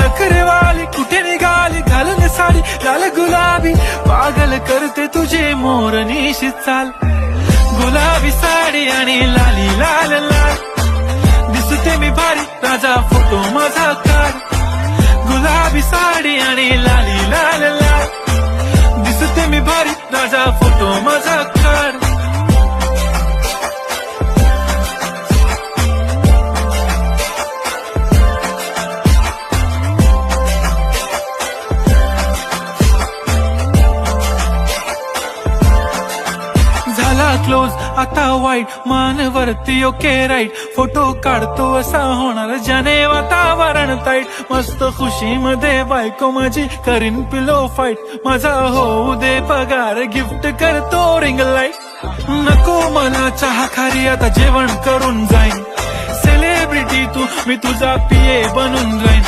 नखरेवाली कुठे निघाली घालून साडी लाल गुलाबी पागल करते तुझे मोरनीशी चाल गुलाबी साडी आणि लाली लाल लाल दिसते मी भारी राजा फोटो माझा काढ गुलाबी साडी आणि लाली लाल लाल दिसते मी भारी राजा फोटो माझा काढ क्लोज आता वाईट मानवरती ओके राईट फोटो काढतो असा होणार ज्याने वातावरण ताईट मस्त खुशी मध्ये बायको माझी करीन पिलो फाईट माझा होऊ दे पगार गिफ्ट करतो रिंग लाईट नको मला चहा खारी आता जेवण करून जाईन सेलिब्रिटी तू मी तुझा पिये बनून जाईन